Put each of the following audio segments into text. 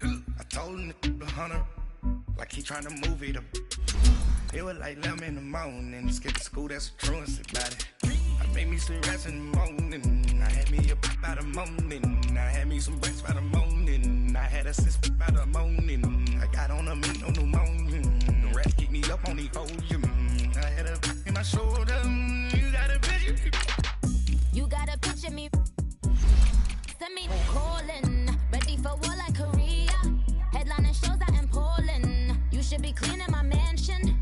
I told him the hunter, like he trying to move it up. It was like 11 in the morning, skip to school, that's a truancy about it. I made me some rest in the morning, I had me up by the morning, I had me some breaks by the morning, I had a sis by the morning, I got on a meat, no pneumonia, the rats keep me up on the podium, I had a in my shoulder, you got a picture. You got a picture me, send me calling, ready for war like Korea, headlining shows out in Poland, you should be cleaning my mansion.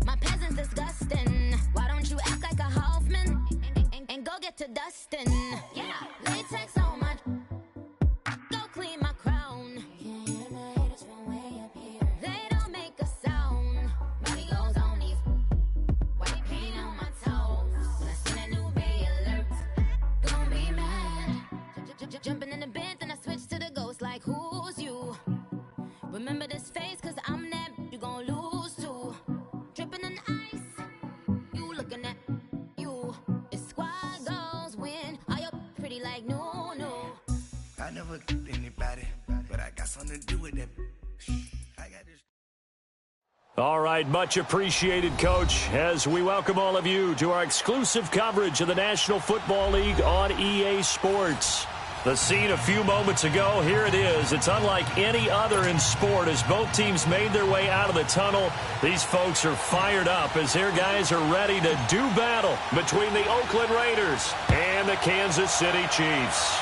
My peasant's disgusting. Why don't you act like a Hoffman and go get to dustin'? Yeah, latex on my. Go clean my crown. Can't hear the haters from way up here. They don't make a sound. Money goes on these. White paint on my toes. When I see that new Bay alert, gonna be mad. Jumping in the bed, then I switch to the ghost. Like who's you? Remember this face, cause I'm that you gon' lose too. Dripping in ice, you looking at you. It's squad goals win. Are you pretty like no? I never did anybody, but I got something to do with that. I got this. All right, much appreciated, Coach, as we welcome all of you to our exclusive coverage of the National Football League on EA Sports. The scene a few moments ago, here it is. It's unlike any other in sport as both teams made their way out of the tunnel. These folks are fired up as their guys are ready to do battle between the Oakland Raiders and the Kansas City Chiefs.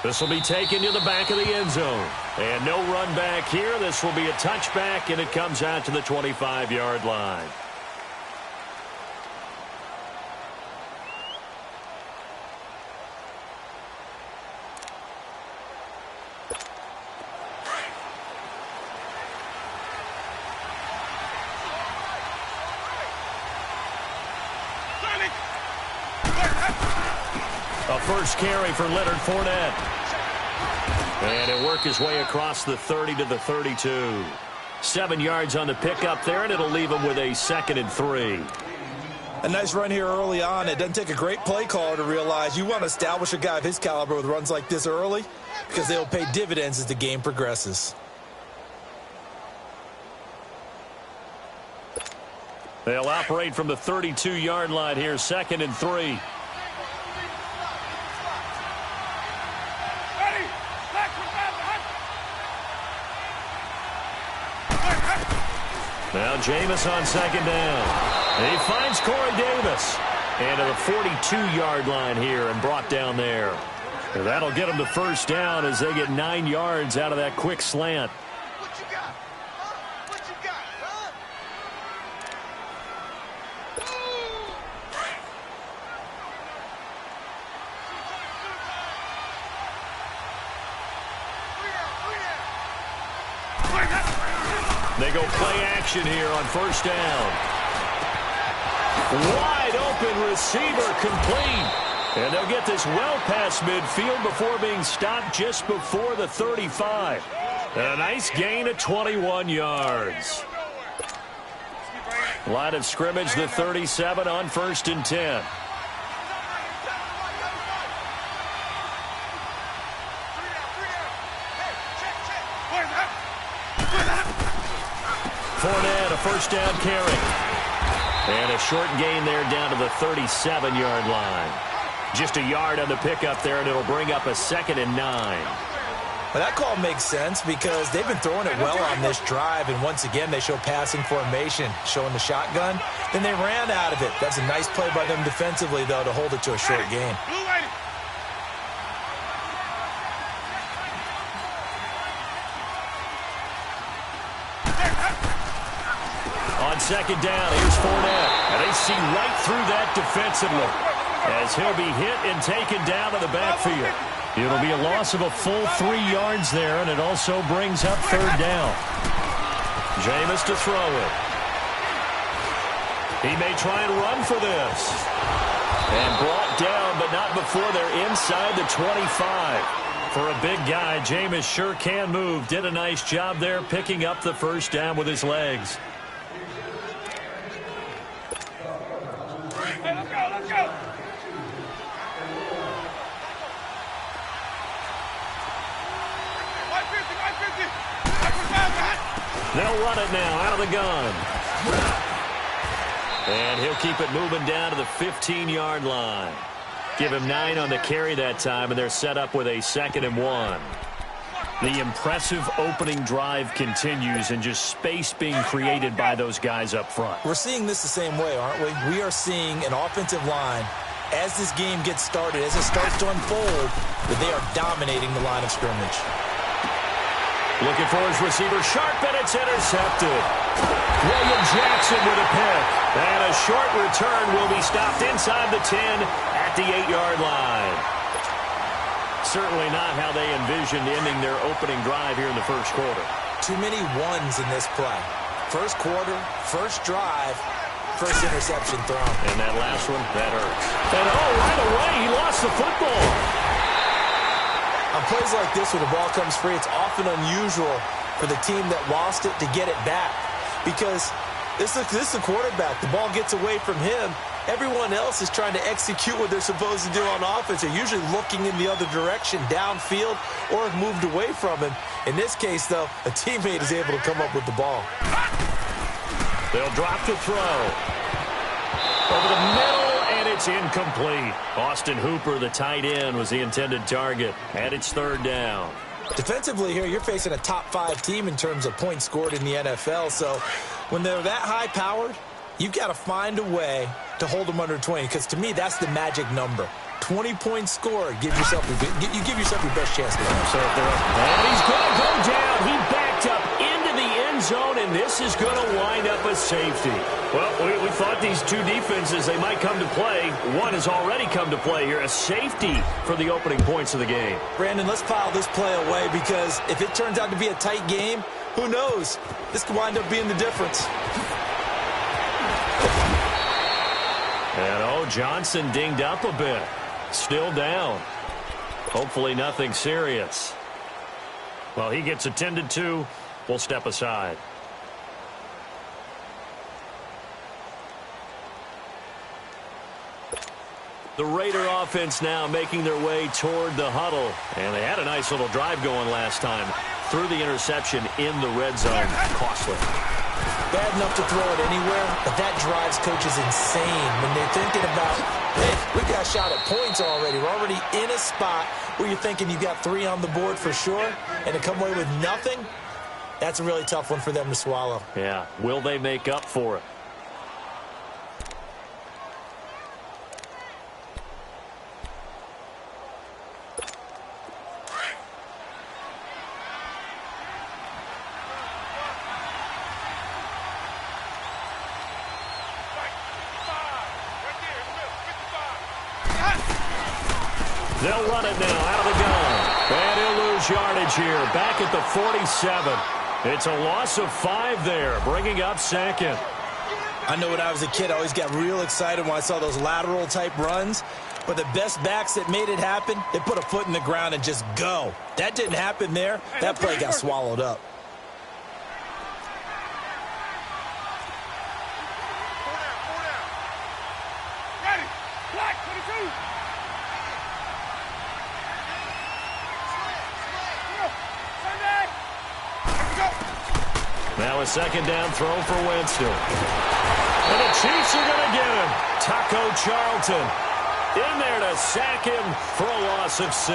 This will be taken to the back of the end zone. And no run back here. This will be a touchback, and it comes out to the 25-yard line. A first carry for Leonard Fournette. And he'll work his way across the 30 to the 32. 7 yards on the pickup there, and it'll leave him with a 2nd and 3. A nice run here early on. It doesn't take a great play caller to realize you want to establish a guy of his caliber with runs like this early because they'll pay dividends as the game progresses. They'll operate from the 32-yard line here, 2nd and 3. Now Jameis on 2nd down. He finds Corey Davis. And to the 42-yard line here and brought down there. And that'll get them the first down as they get 9 yards out of that quick slant. What you got? Huh? What you got, huh? They go play action here on first down. Wide open receiver complete. And they'll get this well past midfield before being stopped just before the 35. And a nice gain of 21 yards. Line of scrimmage, the 37 on 1st and 10. Fournette, a first down carry. And a short gain there down to the 37-yard line. Just a yard on the pickup there, and it'll bring up a 2nd and 9. Well, that call makes sense because they've been throwing it well on this drive, and once again they show passing formation, showing the shotgun. Then they ran out of it. That's a nice play by them defensively, though, to hold it to a short gain. On 2nd down, here's Fournette. And they see right through that defensively as he'll be hit and taken down to the backfield. It'll be a loss of a full 3 yards there, and it also brings up 3rd down. Jameis to throw it. He may try and run for this. And brought down, but not before they're inside the 25. For a big guy, Jameis sure can move. Did a nice job there picking up the first down with his legs. Let's go. They'll run it now out of the gun. And he'll keep it moving down to the 15-yard line. Give him 9 on the carry that time, and they're set up with a 2nd and 1. The impressive opening drive continues, and just space being created by those guys up front. We're seeing this the same way, aren't we? We are seeing an offensive line, as this game gets started, as it starts to unfold, that they are dominating the line of scrimmage. Looking for his receiver, sharp, and it's intercepted. William Jackson with a pick. And a short return will be stopped inside the 10 at the 8-yard line. Certainly not how they envisioned ending their opening drive here in the first quarter. Too many ones in this play. First quarter, first drive, first interception thrown. And that last one, that hurts. And right away, he lost the football. On plays like this, when the ball comes free, it's often unusual for the team that lost it to get it back. Because this is the quarterback. The ball gets away from him. Everyone else is trying to execute what they're supposed to do on offense. They're usually looking in the other direction, downfield, or have moved away from him. In this case, though, a teammate is able to come up with the ball. They'll drop to throw. Over the middle, and it's incomplete. Austin Hooper, the tight end, was the intended target. And it's 3rd down. Defensively here, you're facing a top-5 team in terms of points scored in the NFL. So when they're that high-powered, you've got to find a way to hold them under 20, because to me, that's the magic number. 20 points scored. You give yourself your best chance to win. So if they're up, and he's going to go down. He backed up into the end zone, and this is going to wind up a safety. Well, we thought these two defenses, they might come to play. One has already come to play here, a safety for the opening points of the game. Brandon, let's pile this play away, because if it turns out to be a tight game, who knows? This could wind up being the difference. And, Johnson dinged up a bit. Still down. Hopefully nothing serious. Well, he gets attended to. We'll step aside. The Raider offense now making their way toward the huddle. And they had a nice little drive going last time. Threw the interception in the red zone. Costly. Bad enough to throw it anywhere, but that drives coaches insane when they're thinking about, hey, we got a shot at points already. We're already in a spot where you're thinking you got 3 on the board for sure, and to come away with nothing, that's a really tough one for them to swallow. Yeah. Will they make up for it? They'll run it now out of the gun. And he'll lose yardage here. Back at the 47. It's a loss of 5 there, bringing up 2nd. I know when I was a kid, I always got real excited when I saw those lateral-type runs. But the best backs that made it happen, they put a foot in the ground and just go. That didn't happen there. That play got swallowed up. Now a 2nd down throw for Winston. And the Chiefs are going to get him. Taco Charlton in there to sack him for a loss of 6.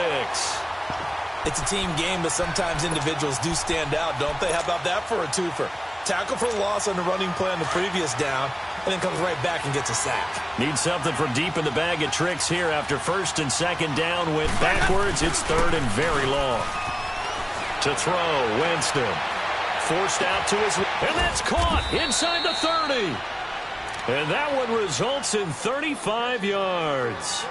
It's a team game, but sometimes individuals do stand out, don't they? How about that for a twofer? Tackle for loss on the running play on the previous down, and then comes right back and gets a sack. Need something from deep in the bag of tricks here after 1st and 2nd down. Went backwards. It's 3rd and very long. To throw, Winston. Forced out to his, and that's caught inside the 30. And that one results in 35 yards.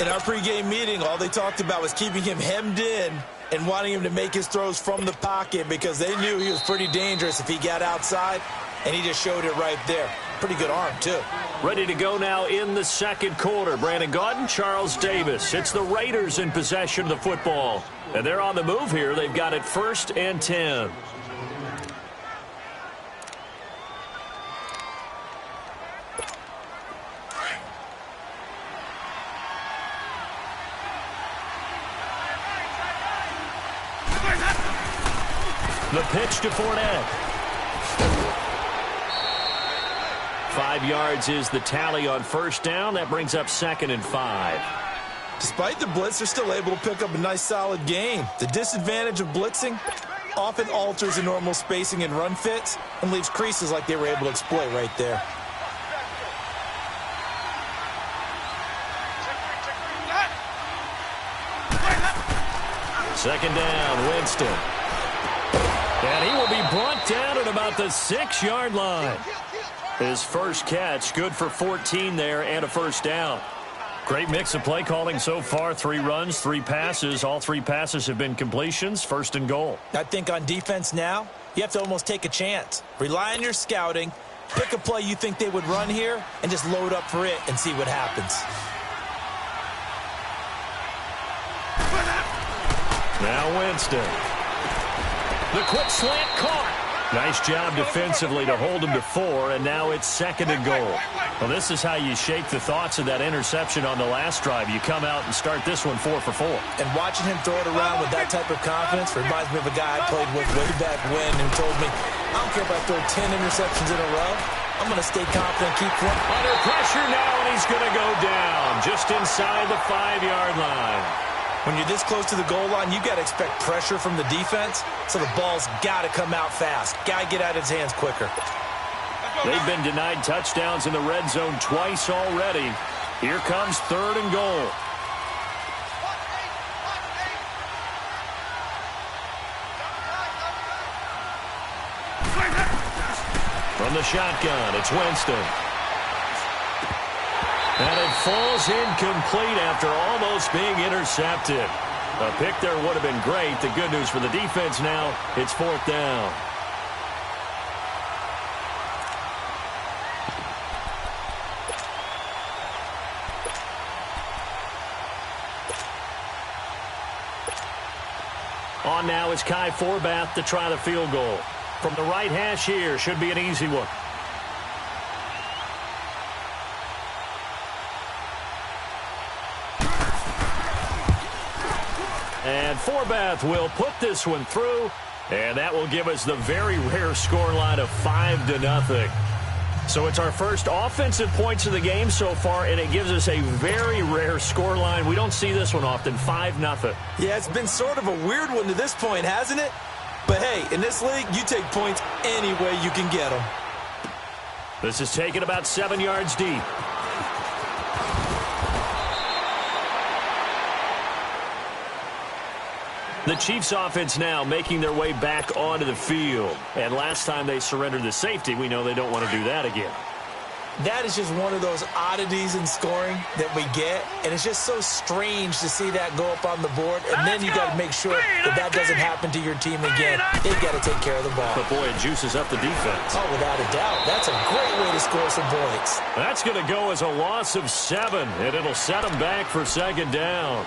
In our pregame meeting, all they talked about was keeping him hemmed in and wanting him to make his throws from the pocket because they knew he was pretty dangerous if he got outside, and he just showed it right there. Pretty good arm, too. Ready to go now in the 2nd quarter. Brandon Gaudin, Charles Davis. It's the Raiders in possession of the football. And they're on the move here. They've got it 1st and 10. The pitch to Fournette. 5 yards is the tally on first down. That brings up 2nd and 5. Despite the blitz, they're still able to pick up a nice, solid gain. The disadvantage of blitzing often alters the normal spacing and run fits and leaves creases like they were able to exploit right there. Second down, Winston. And he will be brought down at about the 6-yard line. His first catch, good for 14 there and a first down. Great mix of play calling so far. 3 runs, 3 passes. All 3 passes have been completions. 1st and goal. I think on defense now, you have to almost take a chance. Rely on your scouting. Pick a play you think they would run here and just load up for it and see what happens. Now Winston. The quick slant caught. Nice job defensively to hold him to 4, and now it's 2nd and goal. Well, this is how you shake the thoughts of that interception on the last drive. You come out and start this one 4 for 4. And watching him throw it around with that type of confidence reminds me of a guy I played with way back when who told me, I don't care if I throw 10 interceptions in a row. I'm going to stay confident, keep throwing. Under pressure now, and he's going to go down just inside the 5-yard line. When you're this close to the goal line, you got to expect pressure from the defense, so the ball's got to come out fast. Got to get out of his hands quicker. They've been denied touchdowns in the red zone twice already. Here comes 3rd and goal. From the shotgun, it's Winston. And it falls incomplete after almost being intercepted. A pick there would have been great. The good news for the defense now, it's 4th down. On now is Kai Forbath to try the field goal. From the right hash here, should be an easy one. And Forbath will put this one through, and that will give us the very rare scoreline of 5-0. So it's our first offensive points of the game so far, and it gives us a very rare scoreline. We don't see this one often, 5-0. Yeah, it's been sort of a weird one to this point, hasn't it? But hey, in this league, you take points any way you can get them. This is taken about 7 yards deep. The Chiefs offense now making their way back onto the field. And last time they surrendered the safety, we know they don't want to do that again. That is just one of those oddities in scoring that we get. And it's just so strange to see that go up on the board. And then you got to make sure that that doesn't happen to your team again. They've got to take care of the ball. But boy, it juices up the defense. Oh, without a doubt. That's a great way to score some points. That's going to go as a loss of 7. And it'll set them back for 2nd down.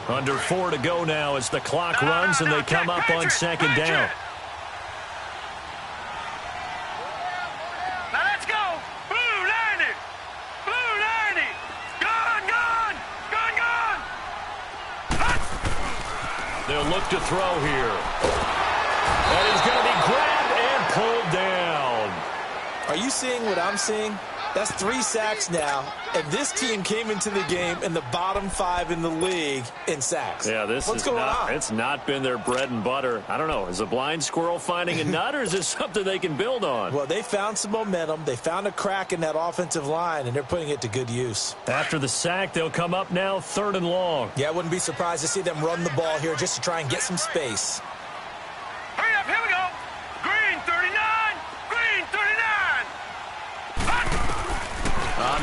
Under 4 to go now as the clock runs and they come up on 2nd down. Now let's go. Blue 90. Blue 90. Gone. They'll look to throw here. And he's going to be grabbed and pulled down. Are you seeing what I'm seeing? That's 3 sacks now, and this team came into the game in the bottom 5 in the league in sacks. Yeah, what's going on? It's not been their bread and butter. I don't know. Is a blind squirrel finding a nut, or is this something they can build on? Well, they found some momentum. They found a crack in that offensive line, and they're putting it to good use. After the sack, they'll come up now 3rd and long. Yeah, I wouldn't be surprised to see them run the ball here just to try and get some space. Hurry up, here we go. Green 39. Green 39.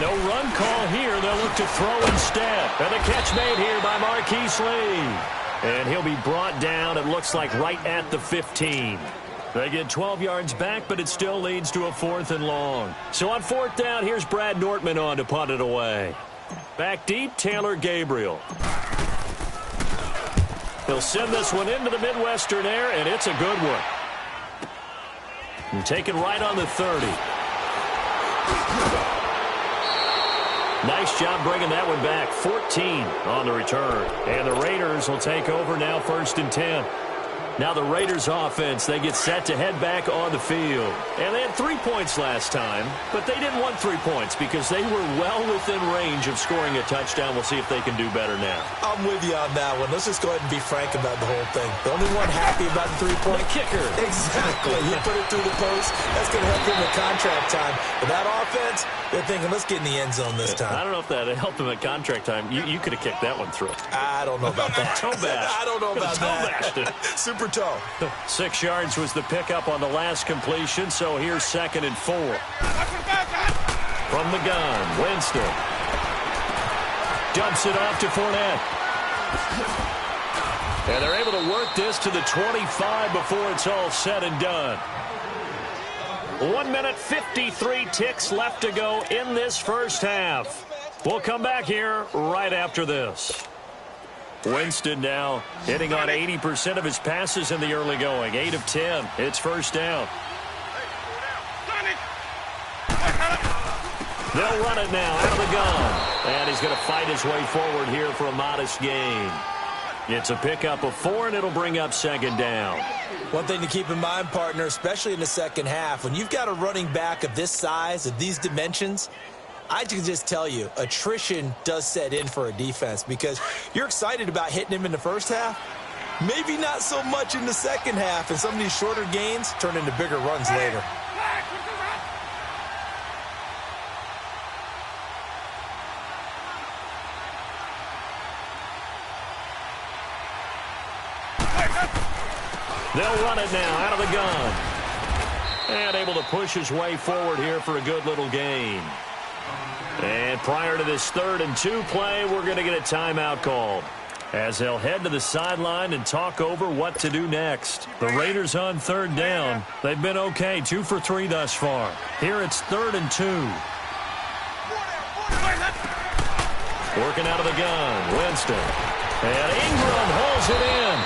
No run call here. They'll look to throw instead. And the catch made here by Marquise Lee. And he'll be brought down, it looks like, right at the 15. They get 12 yards back, but it still leads to a 4th and long. So on 4th down, here's Brad Nortman on to punt it away. Back deep, Taylor Gabriel. He'll send this one into the Midwestern air, and it's a good one. And taken right on the 30. Nice job bringing that one back. 14 on the return. And the Raiders will take over now, 1st and 10. Now the Raiders offense, they get set to head back on the field. And they had 3 points last time, but they didn't want 3 points because they were well within range of scoring a touchdown. We'll see if they can do better now. I'm with you on that one. Let's just go ahead and be frank about the whole thing. The only one happy about the 3-point kicker. Exactly. You put it through the post. That's going to help him at contract time. But that offense, they're thinking, let's get in the end zone this time. I don't know if that helped him at contract time. You could have kicked that one through. I don't know about that. Toe bash. I don't know about that. Super toe. 6 yards was the pickup on the last completion, so here's 2nd and 4. From the gun, Winston. Dumps it off to Fournette. And they're able to work this to the 25 before it's all said and done. 1 minute, 53 ticks left to go in this first half. We'll come back here right after this. Winston now hitting on 80% of his passes in the early going. 8 of 10. It's 1st down. They'll run it now out of the gun. And he's going to fight his way forward here for a modest gain. It's a pickup of 4, and it'll bring up 2nd down. One thing to keep in mind, partner, especially in the second half, when you've got a running back of this size, of these dimensions, I can just tell you, attrition does set in for a defense because you're excited about hitting him in the first half. Maybe not so much in the second half, and some of these shorter gains turn into bigger runs later. They'll run it now out of the gun. And able to push his way forward here for a good little gain. And prior to this 3rd and 2 play, we're going to get a timeout called as they'll head to the sideline and talk over what to do next. The Raiders on 3rd down. They've been okay, 2 for 3 thus far. Here it's 3rd and 2. Working out of the gun, Winston. And Ingram holds it in.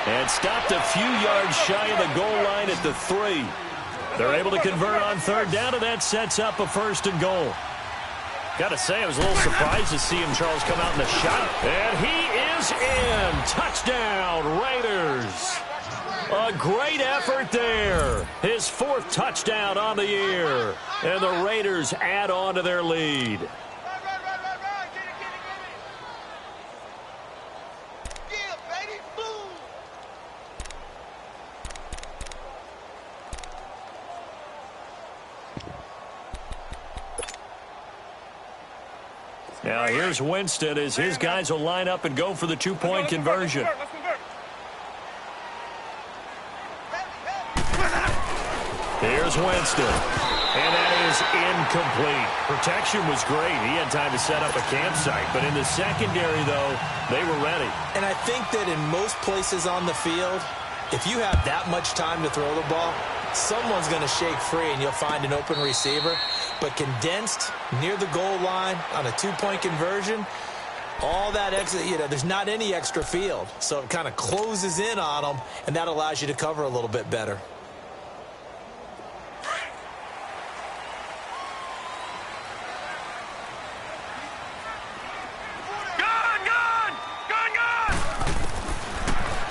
And stopped a few yards shy of the goal line at the 3. They're able to convert on 3rd down, and that sets up a 1st and goal. Got to say, I was a little surprised to see him, Charles, come out in the shot. And he is in. Touchdown, Raiders. A great effort there. His 4th touchdown on the year. And the Raiders add on to their lead. Now here's Winston as his guys will line up and go for the 2-point conversion. Here's Winston. And that is incomplete. Protection was great. He had time to set up a campsite. But in the secondary, though, they were ready. And I think that in most places on the field, if you have that much time to throw the ball, someone's going to shake free and you'll find an open receiver. But condensed near the goal line on a 2-point conversion, all that extra, there's not any extra field. So it kind of closes in on them, and that allows you to cover a little bit better.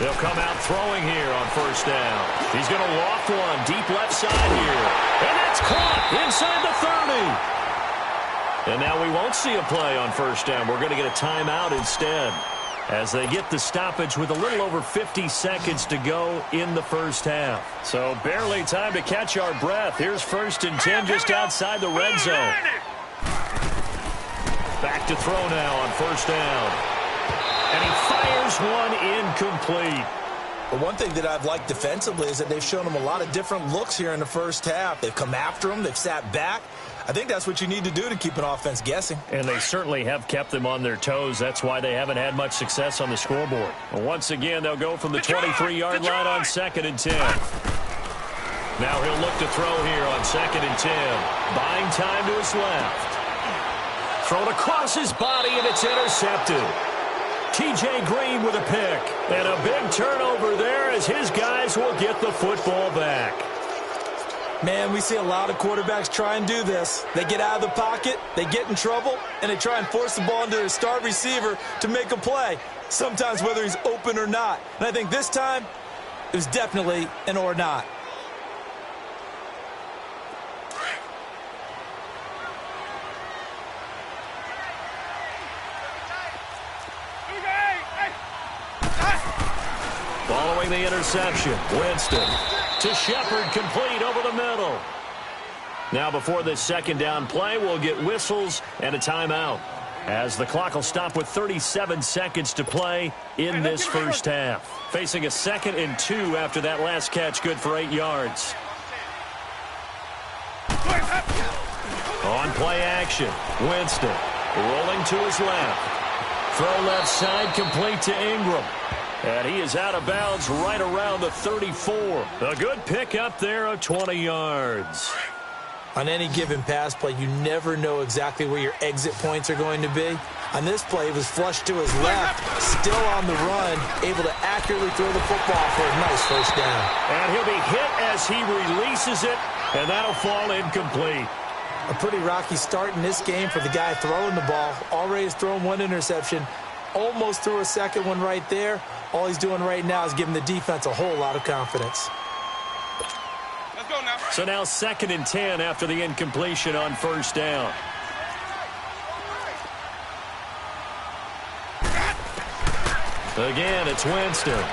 They'll come out throwing here on 1st down. He's going to loft one deep left side here. And that's caught inside the 30. And now we won't see a play on 1st down. We're going to get a timeout instead as they get the stoppage with a little over 50 seconds to go in the first half. So barely time to catch our breath. Here's 1st and 10 just outside the red zone. Back to throw now on 1st down. And he fires one incomplete. But one thing that I've liked defensively is that they've shown him a lot of different looks here in the first half. They've come after him. They've sat back. I think that's what you need to do to keep an offense guessing. And they certainly have kept them on their toes. That's why they haven't had much success on the scoreboard. Well, once again, they'll go from the 23-yard line on 2nd and 10. Now he'll look to throw here on 2nd and 10. Buying time to his left. Thrown across his body, and it's intercepted. T.J. Green with a pick. And a big turnover there as his guys will get the football back. Man, we see a lot of quarterbacks try and do this. They get out of the pocket, they get in trouble, and they try and force the ball into their star receiver to make a play, sometimes whether he's open or not. And I think this time, it was definitely an or not. Following the interception, Winston to Shepard, complete over the middle. Now before this second down play, we'll get whistles and a timeout, as the clock will stop with 37 seconds to play in this first half. Facing a 2nd and 2 after that last catch, good for 8 yards. On play action, Winston rolling to his left. Throw left side, complete to Ingram. And he is out of bounds right around the 34. A good pick up there of 20 yards. On any given pass play, you never know exactly where your exit points are going to be. On this play, it was flushed to his left, still on the run, able to accurately throw the football for a nice first down. And he'll be hit as he releases it, and that'll fall incomplete. A pretty rocky start in this game for the guy throwing the ball. Already has thrown one interception, almost threw a second one right there. All he's doing right now is giving the defense a whole lot of confidence. Let's go now. So now 2nd and 10 after the incompletion on first down. Again, it's Winston.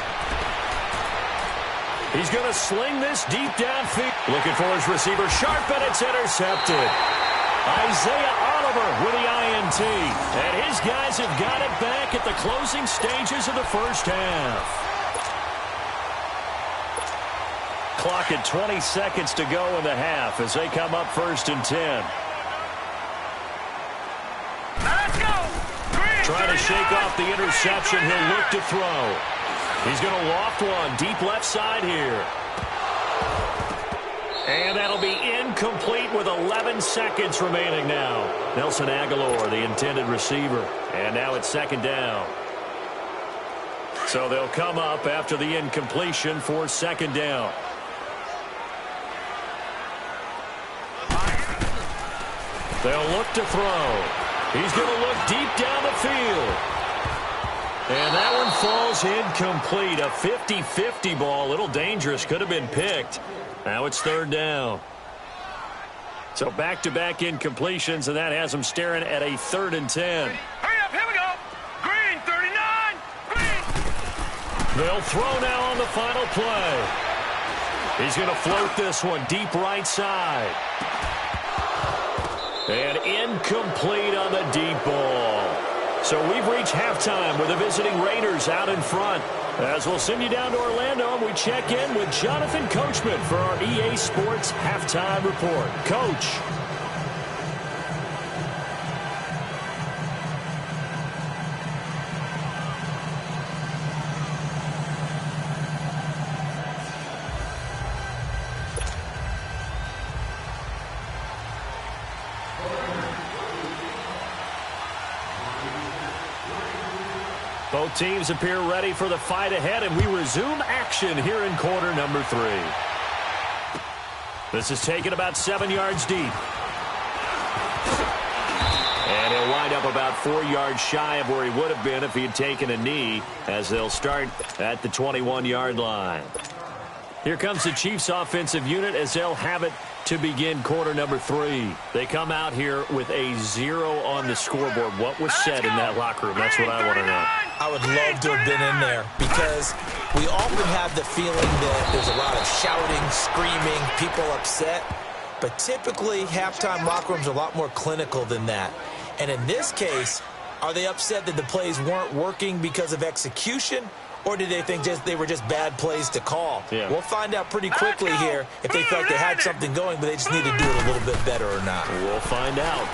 He's going to sling this deep downfield. Looking for his receiver, sharp, and it's intercepted. Isaiah Oliver with the INT. And his guys have got it back at the closing stages of the first half. Clock at 20 seconds to go in the half as they come up 1st and 10. Let's go. Trying to shake off the interception. He'll look to throw. He's going to loft one deep left side here. And that'll be incomplete with 11 seconds remaining now. Nelson Aguilar, the intended receiver. And now it's 2nd down. So they'll come up after the incompletion for 2nd down. They'll look to throw. He's going to look deep down the field. And that one falls incomplete. A 50-50 ball. A little dangerous. Could have been picked. Now it's 3rd down. So back-to-back incompletions, and that has them staring at a 3rd and 10. Hurry up, here we go. Green, 39. Green. They'll throw now on the final play. He's going to float this one deep right side. And incomplete on the deep ball. So we've reached halftime with the visiting Raiders out in front. As we'll send you down to Orlando, and we check in with Jonathan Coachman for our EA Sports Halftime Report. Coach. Both teams appear ready for the fight ahead, and we resume action here in quarter number 3. This is taken about 7 yards deep. And he'll wind up about 4 yards shy of where he would have been if he had taken a knee, as they'll start at the 21-yard line. Here comes the Chiefs offensive unit as they'll have it to begin quarter number 3. They come out here with a 0 on the scoreboard. What was said in that locker room? That's what I want to know. I would love to have been in there because we often have the feeling that there's a lot of shouting, screaming, people upset. But typically, halftime locker rooms are a lot more clinical than that. And in this case, are they upset that the plays weren't working because of execution? Or did they think they were just bad plays to call? Yeah. We'll find out pretty quickly here if they felt they had something going, but they just need to do it a little bit better or not. We'll find out.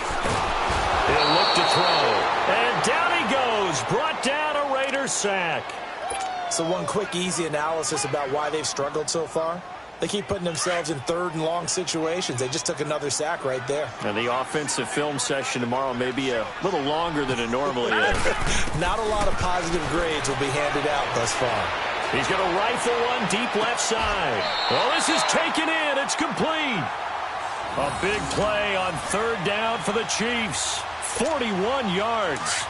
He'll look to throw. And down he goes. Brought down a Raiders sack. So one quick, easy analysis about why they've struggled so far. They keep putting themselves in 3rd and long situations. They just took another sack right there. And the offensive film session tomorrow may be a little longer than it normally is. Not a lot of positive grades will be handed out thus far. He's going to rifle one deep left side. Well, this is taken in. It's complete. A big play on third down for the Chiefs. 41 yards.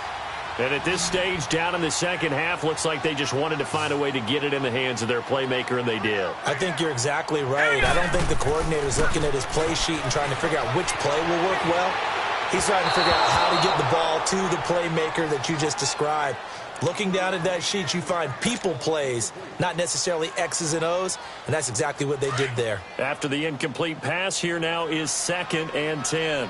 And at this stage, down in the second half, looks like they just wanted to find a way to get it in the hands of their playmaker, and they did. I think you're exactly right. I don't think the coordinator's looking at his play sheet and trying to figure out which play will work well. He's trying to figure out how to get the ball to the playmaker that you just described. Looking down at that sheet, you find people plays, not necessarily X's and O's, and that's exactly what they did there. After the incomplete pass, here now is 2nd and 10.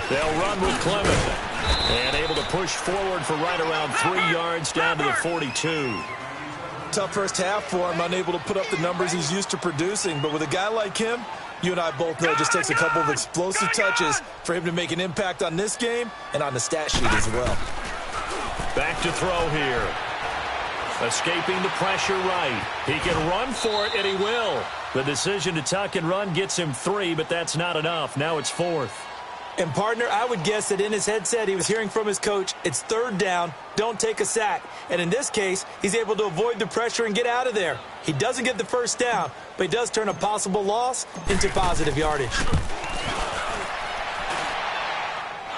They'll run with Clement. And able to push forward for right around 3 yards down to the 42. Tough first half for him, unable to put up the numbers he's used to producing. But with a guy like him, you and I both know it just takes a couple of explosive touches for him to make an impact on this game and on the stat sheet as well. Back to throw here. Escaping the pressure right. He can run for it, and he will. The decision to tuck and run gets him 3, but that's not enough. Now it's 4th. And, partner, I would guess that in his headset he was hearing from his coach, it's 3rd down, don't take a sack. And in this case, he's able to avoid the pressure and get out of there. He doesn't get the first down, but he does turn a possible loss into positive yardage.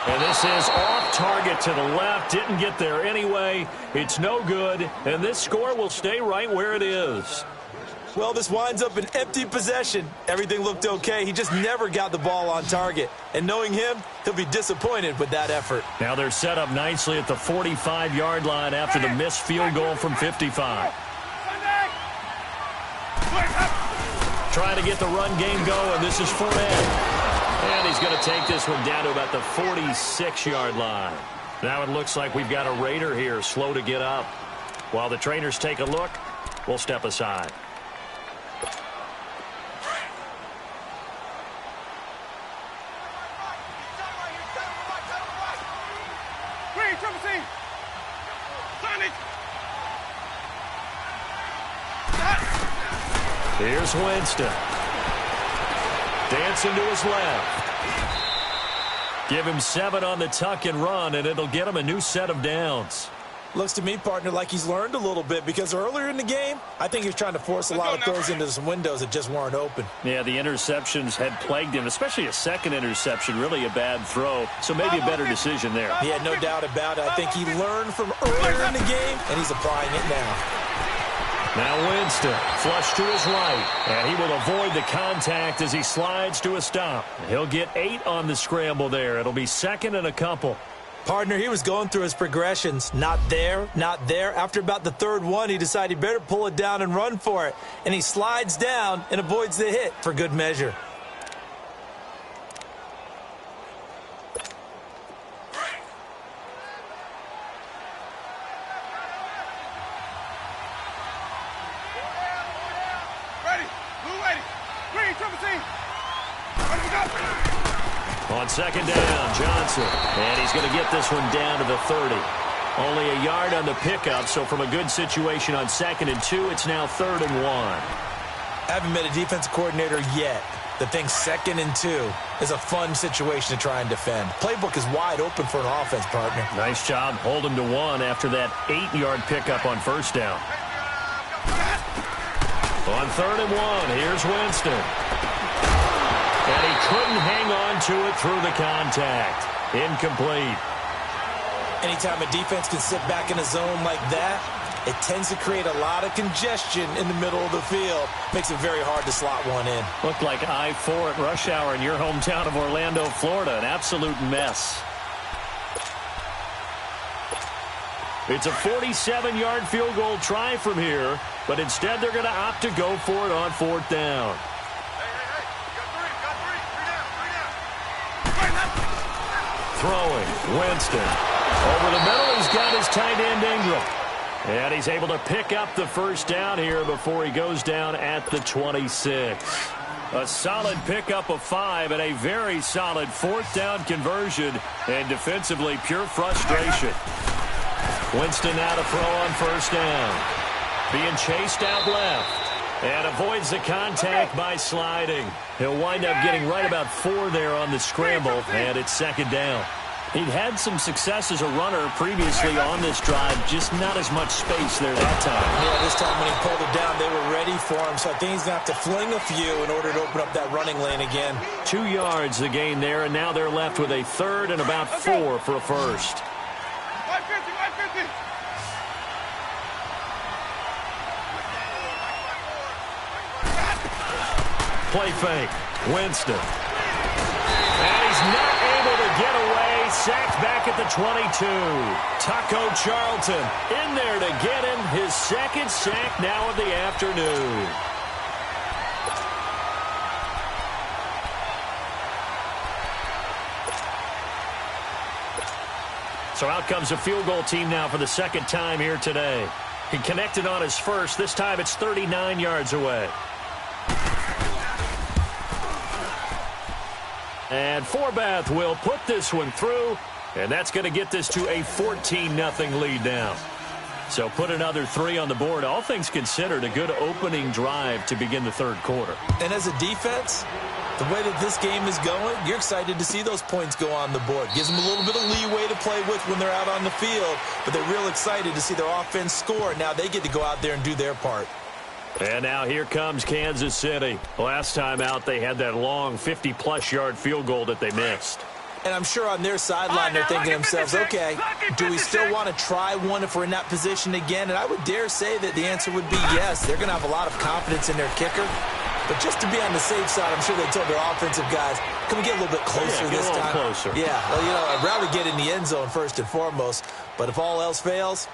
And this is off target to the left. Didn't get there anyway. It's no good, and this score will stay right where it is. Well, this winds up an empty possession. Everything looked okay. He just never got the ball on target. And knowing him, he'll be disappointed with that effort. Now they're set up nicely at the 45-yard line after the missed field goal from 55. Trying to get the run game going. This is Fournette. And he's going to take this one down to about the 46-yard line. Now it looks like we've got a Raider here, slow to get up. While the trainers take a look, we'll step aside. Here's Winston. Dancing to his left. Give him 7 on the tuck and run, and it'll get him a new set of downs. Looks to me, partner, like he's learned a little bit, because earlier in the game, I think he was trying to force a lot of throws into some windows that just weren't open. Yeah, the interceptions had plagued him, especially a second interception, really a bad throw, so maybe a better decision there. He had no doubt about it. I think he learned from earlier in the game, and he's applying it now. Now Winston, flush to his right, and he will avoid the contact as he slides to a stop. He'll get 8 on the scramble there. It'll be 2nd and a couple. Partner, he was going through his progressions. Not there, not there. After about the 3rd one, he decided he better pull it down and run for it. And he slides down and avoids the hit for good measure. On 2nd down, Johnson. And he's going to get this one down to the 30. Only a yard on the pickup, so from a good situation on 2nd and 2, it's now 3rd and 1. Haven't met a defensive coordinator yet that thinks 2nd and 2 is a fun situation to try and defend. Playbook is wide open for an offense, partner. Nice job holding to 1 after that 8-yard pickup on 1st down. On 3rd and 1, here's Winston. And he couldn't hang on to it through the contact. Incomplete. Anytime a defense can sit back in a zone like that, it tends to create a lot of congestion in the middle of the field. Makes it very hard to slot one in. Looked like I-4 at rush hour in your hometown of Orlando, Florida. An absolute mess. It's a 47-yard field goal try from here, but instead they're going to opt to go for it on 4th down. Throwing, Winston. Over the middle, he's got his tight end Ingram. And he's able to pick up the 1st down here before he goes down at the 26. A solid pickup of 5 and a very solid 4th down conversion. And defensively, pure frustration. Winston now to throw on 1st down. Being chased out left. And avoids the contact by sliding. He'll wind up getting right about 4 there on the scramble, and it's 2nd down. He'd had some success as a runner previously on this drive, just not as much space there that time. Yeah, this time when he pulled it down, they were ready for him, so I think he's going to have to fling a few in order to open up that running lane again. 2 yards the gain there, and now they're left with a third and about 4 for a first. 150. Play fake. Winston. And he's not able to get away. Sacked back at the 22. Taco Charlton in there to get him. His second sack now of the afternoon. So out comes a field goal team now for the second time here today. He connected on his first. This time it's 39 yards away. And Forbath will put this one through, and that's going to get this to a 14-0 lead now. So put another 3 on the board. All things considered, a good opening drive to begin the third quarter. And as a defense, the way that this game is going, you're excited to see those points go on the board. Gives them a little bit of leeway to play with when they're out on the field, but they're real excited to see their offense score. Now they get to go out there and do their part. And now here comes Kansas City. Last time out, they had that long 50-plus yard field goal that they missed. And I'm sure on their sideline they're thinking to themselves, okay, do we still want to try one if we're in that position again? And I would dare say that the answer would be yes. They're going to have a lot of confidence in their kicker. But just to be on the safe side, I'm sure they told their offensive guys, can we get a little bit closer this time? Closer. Yeah, well, I'd rather get in the end zone first and foremost. But if all else fails,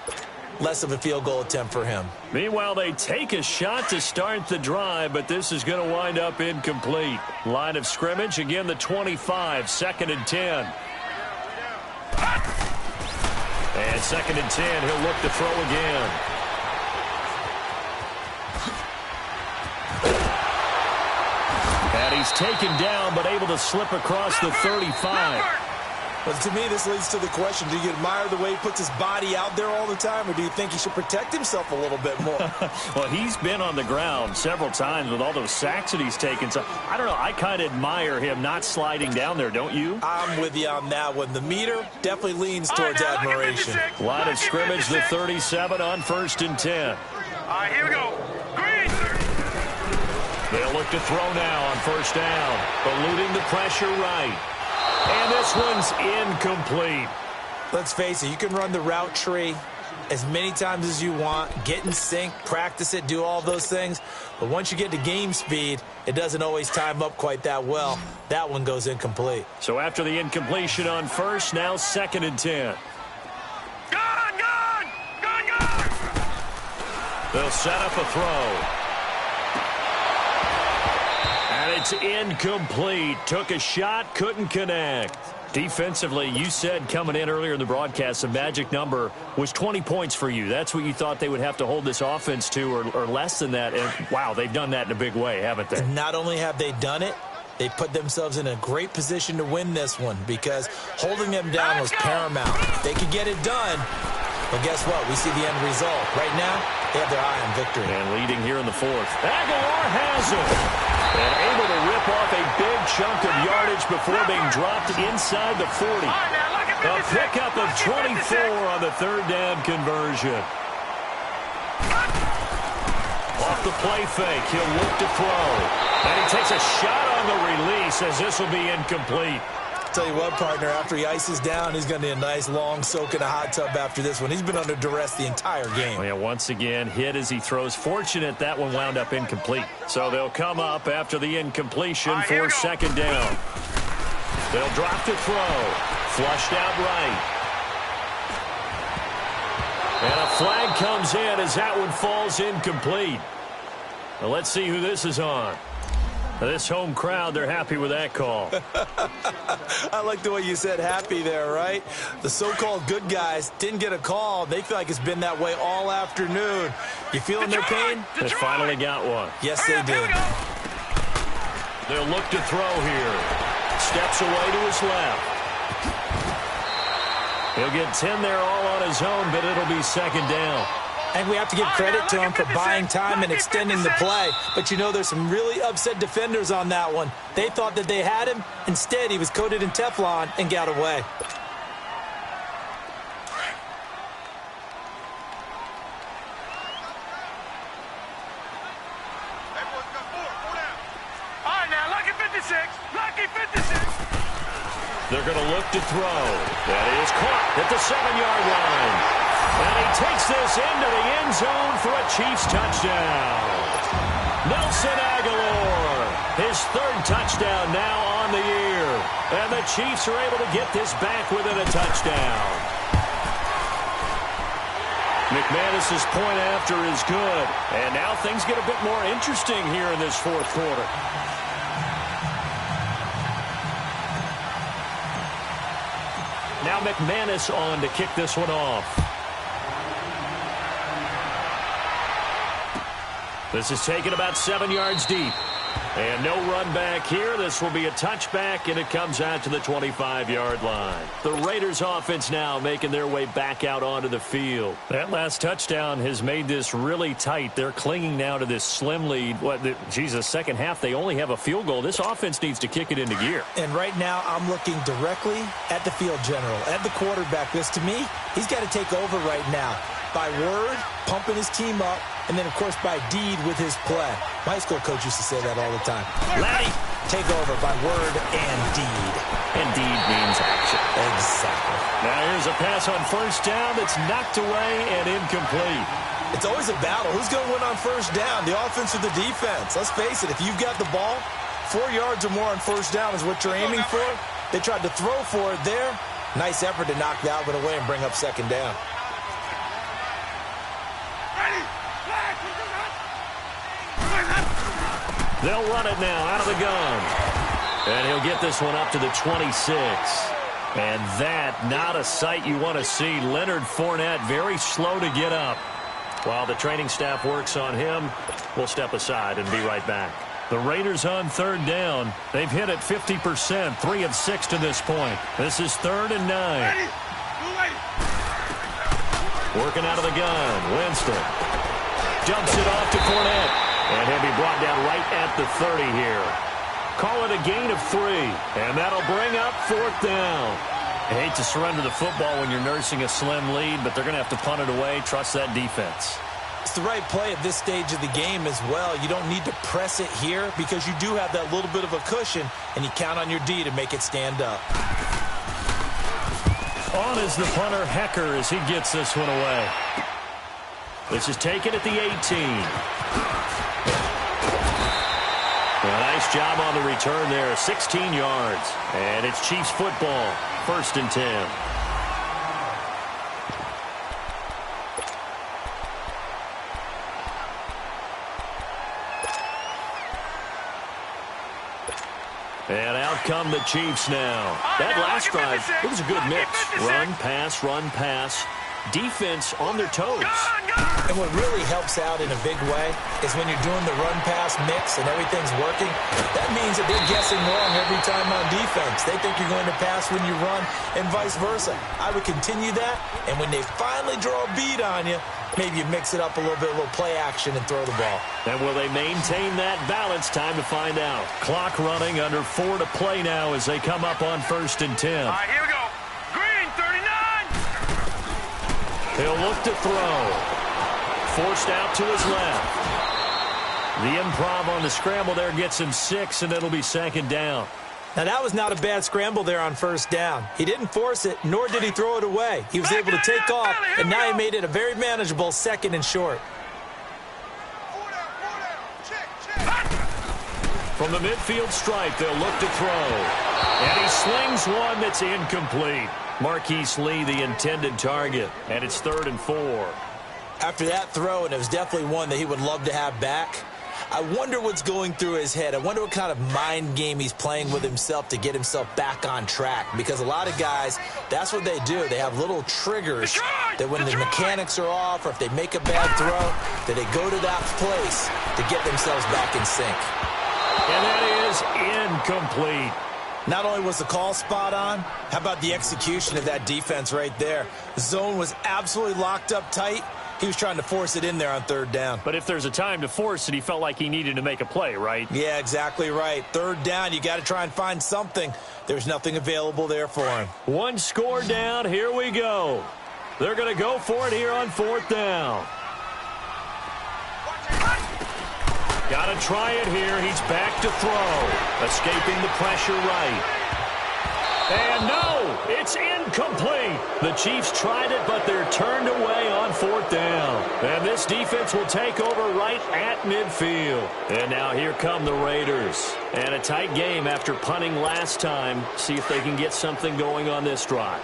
less of a field goal attempt for him. Meanwhile, they take a shot to start the drive, but this is going to wind up incomplete. Line of scrimmage, again, the 25, 2nd and 10. And 2nd and 10, he'll look to throw again. And he's taken down, but able to slip across the 35. But to me, this leads to the question, do you admire the way he puts his body out there all the time, or do you think he should protect himself a little bit more? Well, he's been on the ground several times with all those sacks that he's taken. So, I don't know, I kind of admire him not sliding down there, don't you? I'm with you on that one. The meter definitely leans towards admiration. Line of scrimmage, the 37 on 1st and 10. All right, here we go. Green. They'll look to throw now on 1st down, eluding the pressure right. And this one's incomplete. Let's face it, you can run the route tree as many times as you want, get in sync, practice it, do all those things. But once you get to game speed, it doesn't always time up quite that well. That one goes incomplete. So after the incompletion on 1st, now 2nd and 10. Gone. They'll set up a throw. And it's incomplete. Took a shot, couldn't connect. Defensively, you said coming in earlier in the broadcast, the magic number was 20 points for you. That's what you thought they would have to hold this offense to, or less than that. And, wow, they've done that in a big way, haven't they? And not only have they done it, they put themselves in a great position to win this one because holding them down was paramount. They could get it done, but guess what? We see the end result. Right now, they have their eye on victory. And leading here in the 4th. Aguilar has it. And able to rip off a big chunk of yardage before being dropped inside the 40. A pickup of 24 on the 3rd down conversion. Off the play fake, he'll look to throw. And he takes a shot on the release as this will be incomplete. Tell you what, partner, after he ices down, he's going to need a nice long soak in a hot tub after this one. He's been under duress the entire game. Well, yeah, once again, hit as he throws. Fortunate that one wound up incomplete. So they'll come up after the incompletion for 2nd down. They'll drop to throw. Flushed out right. And a flag comes in as that one falls incomplete. Well, let's see who this is on. This home crowd, they're happy with that call. I like the way you said happy there, right? The so-called good guys didn't get a call. They feel like it's been that way all afternoon. You feeling their pain? They finally got one. Yes, they did. They'll look to throw here. Steps away to his left. He'll get 10 there all on his own, but it'll be 2nd down. And we have to give credit to him for buying time and extending the play. But, you know, there's some really upset defenders on that one. They thought that they had him. Instead, he was coated in Teflon and got away. They're going to look to throw. That is caught at the 7-yard line. And he takes this into the end zone for a Chiefs touchdown. Nelson Aguilar, his third touchdown now on the year. And the Chiefs are able to get this back within a touchdown. McManus's point after is good. And now things get a bit more interesting here in this fourth quarter. Now McManus on to kick this one off. This is taken about 7 yards deep. And no run back here. This will be a touchback, and it comes out to the 25-yard line. The Raiders offense now making their way back out onto the field. That last touchdown has made this really tight. They're clinging now to this slim lead. The second half, they only have a field goal. This offense needs to kick it into gear. And right now, I'm looking directly at the field general, at the quarterback. Because to me, he's got to take over right now. By word, pumping his team up, and then, of course, by deed with his play. My high school coach used to say that all the time. Laddie, take over by word and deed. And deed means action. Exactly. Now here's a pass on first down that's knocked away and incomplete. It's always a battle. Who's going to win on first down, the offense or the defense? Let's face it, if you've got the ball, 4 yards or more on first down is what you're aiming for. They tried to throw for it there. Nice effort to knock that one away and bring up second down. They'll run it now out of the gun. And he'll get this one up to the 26. And that, not a sight you want to see. Leonard Fournette very slow to get up. While the training staff works on him, we'll step aside and be right back. The Raiders on third down. They've hit it 50%, 3 of 6 to this point. This is 3rd and 9. Working out of the gun, Winston. Dumps it off to Fournette. And he'll be brought down right at the 30 here. Call it a gain of 3. And that'll bring up 4th down. I hate to surrender the football when you're nursing a slim lead, but they're going to have to punt it away. Trust that defense. It's the right play at this stage of the game as well. You don't need to press it here because you do have that little bit of a cushion, and you count on your D to make it stand up. On is the punter, Hecker, as he gets this one away. This is taken at the 18. A nice job on the return there, 16 yards. And it's Chiefs football, 1st and 10. And out come the Chiefs now. That last drive, it was a good mix. Run, pass. Defense on their toes. And what really helps out in a big way is when you're doing the run-pass mix and everything's working, that means that they're guessing wrong every time on defense. They think you're going to pass when you run and vice versa. I would continue that, and when they finally draw a beat on you, maybe you mix it up a little bit, a little play action and throw the ball. And will they maintain that balance? Time to find out. Clock running, under 4 to play now as they come up on 1st and 10. All right, here we go. Green, 39. He'll look to throw. Forced out to his left. The improv on the scramble there gets him 6, and it'll be 2nd down. Now, that was not a bad scramble there on 1st down. He didn't force it, nor did he throw it away. He was able to take off, and now he made it a very manageable 2nd and short. From the midfield stripe, they'll look to throw. And he slings one that's incomplete. Marquise Lee, the intended target, and it's 3rd and 4. After that throw, and it was definitely one that he would love to have back, I wonder what's going through his head. I wonder what kind of mind game he's playing with himself to get himself back on track. Because a lot of guys, that's what they do. They have little triggers that when the mechanics are off or if they make a bad throw, that they go to that place to get themselves back in sync. And that is incomplete. Not only was the call spot on, how about the execution of that defense right there? The zone was absolutely locked up tight. He was trying to force it in there on 3rd down. But if there's a time to force it, he felt like he needed to make a play, right? Yeah, exactly right. 3rd down, you got to try and find something. There's nothing available there for him. One score down, here we go. They're going to go for it here on 4th down. Got to try it here. He's back to throw. Escaping the pressure right. And no, it's incomplete. The Chiefs tried it, but they're turned away on 4th down. And this defense will take over right at midfield. And now here come the Raiders. And a tight game after punting last time. See if they can get something going on this drive.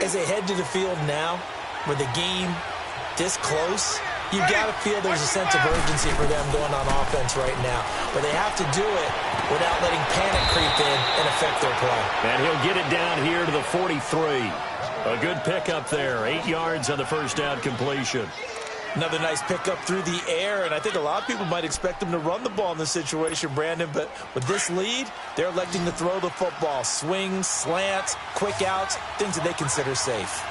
As they head to the field now, with the game this close, you've got to feel there's a sense of urgency for them going on offense right now. But they have to do it without letting panic creep in and affect their play. And he'll get it down here to the 43. A good pickup there. 8 yards on the first down completion. Another nice pickup through the air, and I think a lot of people might expect them to run the ball in this situation, Brandon, but with this lead, they're electing to throw the football. Swings, slants, quick outs, things that they consider safe.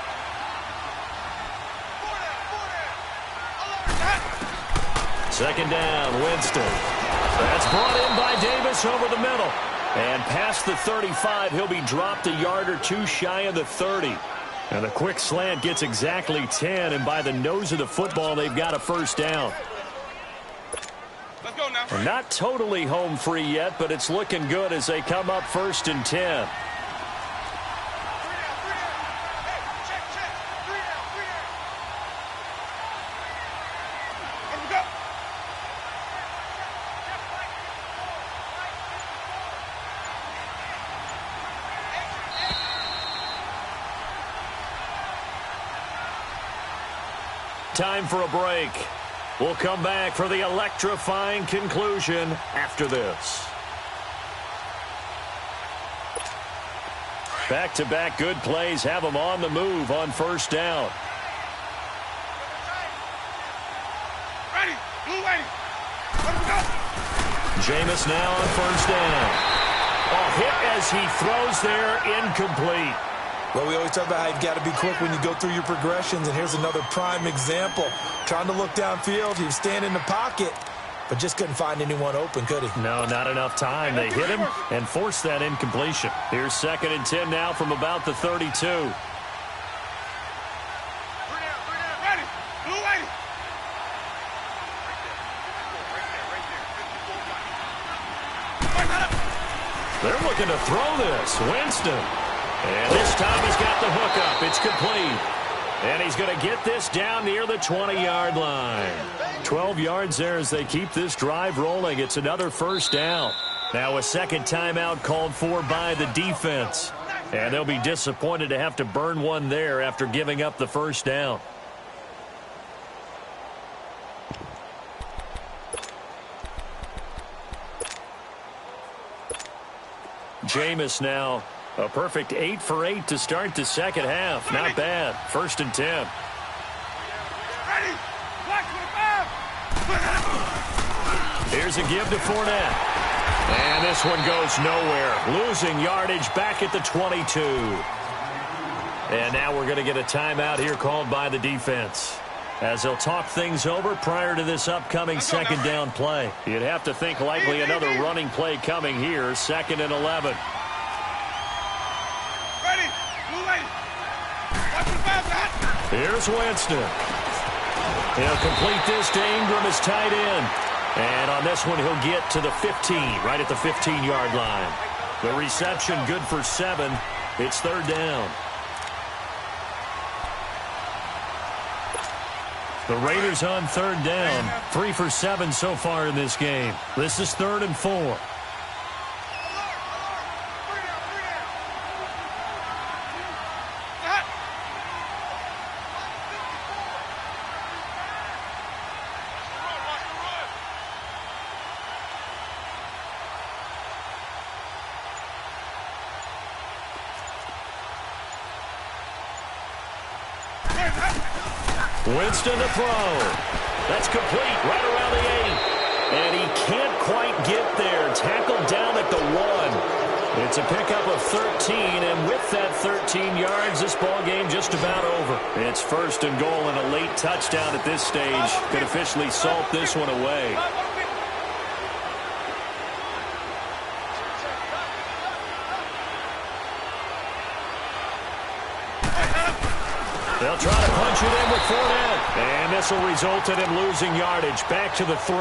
Second down, Winston. That's brought in by Davis over the middle. And past the 35, he'll be dropped a yard or two shy of the 30. And a quick slant gets exactly 10, and by the nose of the football, they've got a first down. Let's go now. And not totally home free yet, but it's looking good as they come up 1st and 10. Time for a break. We'll come back for the electrifying conclusion after this. Back-to-back good plays have them on the move on first down. Ready. Blue ready. Let him go. Jameis now on first down. A hit as he throws there, incomplete. Well, we always talk about how you've got to be quick when you go through your progressions, and here's another prime example. Trying to look downfield, he was standing in the pocket, but just couldn't find anyone open, could he? No, not enough time. They hit him and forced that incompletion. Here's 2nd and 10 now from about the 32. Ready. Blue ready. They're looking to throw this. Winston. And this time he's got the hook up. It's complete. And he's going to get this down near the 20-yard line. 12 yards there as they keep this drive rolling. It's another first down. Now a second timeout called for by the defense. And they'll be disappointed to have to burn one there after giving up the first down. Jameis now. A perfect 8 for 8 to start the second half. Not bad. 1st and 10. Ready. Black 25. Here's a give to Fournette. And this one goes nowhere. Losing yardage back at the 22. And now we're going to get a timeout here called by the defense, as they'll talk things over prior to this upcoming second down play. You'd have to think likely another running play coming here. 2nd and 11. Here's Winston. He'll complete this to Ingram as tight end. And on this one, he'll get to the 15, right at the 15-yard line. The reception good for 7. It's 3rd down. The Raiders on 3rd down. 3 for 7 so far in this game. This is 3rd and 4. Winston to throw. That's complete right around the 8. And he can't quite get there. Tackled down at the 1. It's a pickup of 13, and with that 13 yards, this ball game just about over. It's 1st and goal, and a late touchdown at this stage could officially salt this one away. They'll try to punch it in with Fournette. And this will result in him losing yardage back to the 3.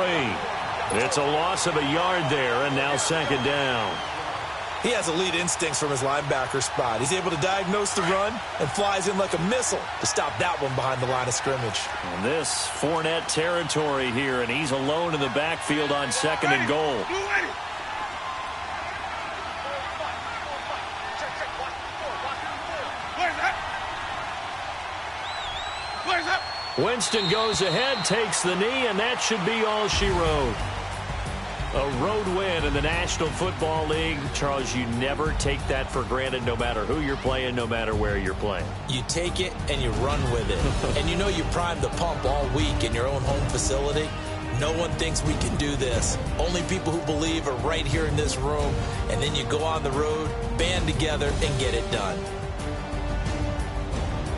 It's a loss of a yard there, and now 2nd down. He has elite instincts from his linebacker spot. He's able to diagnose the run and flies in like a missile to stop that one behind the line of scrimmage. And this Fournette territory here, and he's alone in the backfield on 2nd and goal. Winston goes ahead, takes the knee, and that should be all she wrote. A road win in the National Football League. Charles, you never take that for granted no matter who you're playing, no matter where you're playing. You take it and you run with it. And you know you primed the pump all week in your own home facility. No one thinks we can do this. Only people who believe are right here in this room. And then you go on the road, band together, and get it done.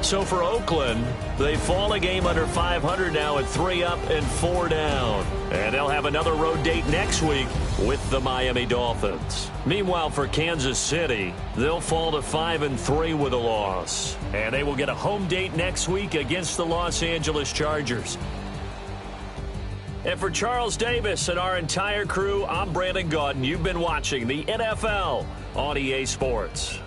So for Oakland, they fall a game under 500 now at 3 up and 4 down. And they'll have another road date next week with the Miami Dolphins. Meanwhile, for Kansas City, they'll fall to 5-3 with a loss. And they will get a home date next week against the Los Angeles Chargers. And for Charles Davis and our entire crew, I'm Brandon Gaudin. You've been watching the NFL on EA Sports.